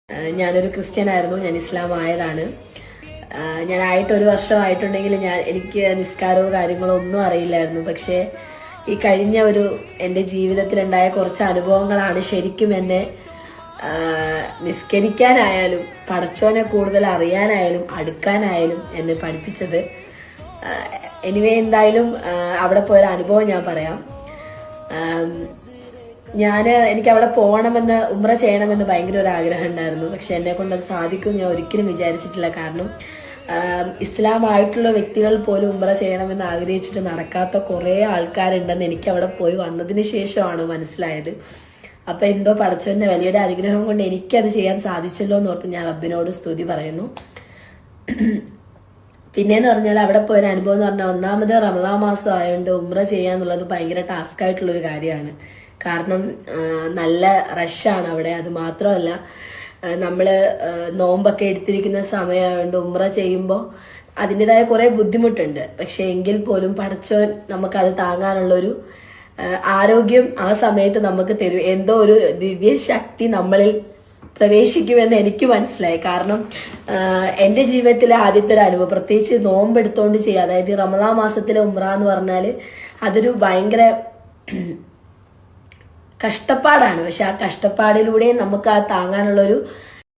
ഞാനൊരു ക്രിസ്ത്യൻ ആയിരുന്നു. ഞാൻ ഇസ്ലാം ആയതാണ്. ഞാനായിട്ട് ഒരു വർഷമായിട്ടുണ്ടെങ്കിൽ എനിക്ക് നിസ്കാരവും കാര്യങ്ങളോ ഒന്നും അറിയില്ലായിരുന്നു. പക്ഷേ ഈ കഴിഞ്ഞ എൻ്റെ ജീവിതത്തിലുണ്ടായ കുറച്ച് അനുഭവങ്ങളാണ് ശരിക്കും എന്നെ നിസ്കരിക്കാനായാലും പടച്ചോനെ കൂടുതൽ അറിയാനായാലും അടുക്കാനായാലും എന്നെ പഠിപ്പിച്ചത്. എന്തായാലും അവിടെ പോയൊരു അനുഭവം ഞാൻ പറയാം. എനിക്ക് അവിടെ പോകണമെന്ന് ഉംറ ചെയ്യണമെന്ന് ഭയങ്കര ഒരു ആഗ്രഹം ഉണ്ടായിരുന്നു. പക്ഷെ എന്നെ കൊണ്ട് അത് സാധിക്കും ഞാൻ ഒരിക്കലും വിചാരിച്ചിട്ടില്ല. കാരണം ഇസ്ലാം ആയിട്ടുള്ള വ്യക്തികൾ പോലും ഉംറ ചെയ്യണമെന്ന് ആഗ്രഹിച്ചിട്ട് നടക്കാത്ത കുറെ ആൾക്കാരുണ്ടെന്ന് എനിക്ക് അവിടെ പോയി വന്നതിന് ശേഷമാണ് മനസ്സിലായത്. അപ്പൊ എന്തോ പടച്ചവന്റെ വലിയൊരു അനുഗ്രഹം കൊണ്ട് എനിക്കത് ചെയ്യാൻ സാധിച്ചല്ലോ എന്ന് ഓർത്ത് ഞാൻ റബ്ബിനോട് സ്തുതി പറയുന്നു. പിന്നെന്ന് പറഞ്ഞാൽ അവിടെ പോയൊരു അനുഭവം എന്ന് പറഞ്ഞാൽ ഒന്നാമത് റമദാൻ മാസം ആയതുകൊണ്ട് ഉംറ ചെയ്യാന്നുള്ളത് ഭയങ്കര ടാസ്ക് ആയിട്ടുള്ളൊരു കാര്യമാണ്. കാരണം നല്ല റഷാണ് അവിടെ. അത് മാത്രമല്ല നമ്മള് നോമ്പൊക്കെ എടുത്തിരിക്കുന്ന സമയമായതുകൊണ്ട് ഉംറ ചെയ്യുമ്പോൾ അതിൻ്റെതായ കുറെ ബുദ്ധിമുട്ടുണ്ട്. പക്ഷെ എങ്കിൽ പോലും പടച്ചോൻ നമുക്കത് താങ്ങാനുള്ളൊരു ആരോഗ്യം ആ സമയത്ത് നമുക്ക് തരും. എന്തോ ഒരു ദിവ്യശക്തി നമ്മളിൽ പ്രവേശിക്കുമെന്ന് എനിക്ക് മനസ്സിലായി. കാരണം എൻ്റെ ജീവിതത്തിലെ ആദ്യത്തെ ഒരു അനുഭവം, പ്രത്യേകിച്ച് നോമ്പെടുത്തോണ്ട് ചെയ്യുക, അതായത് റമദാൻ മാസത്തിലെ ഉംറ എന്ന് പറഞ്ഞാല് അതൊരു ഭയങ്കര കഷ്ടപ്പാടാണ്. പക്ഷെ ആ കഷ്ടപ്പാടിലൂടെ നമുക്ക് ആ താങ്ങാനുള്ളൊരു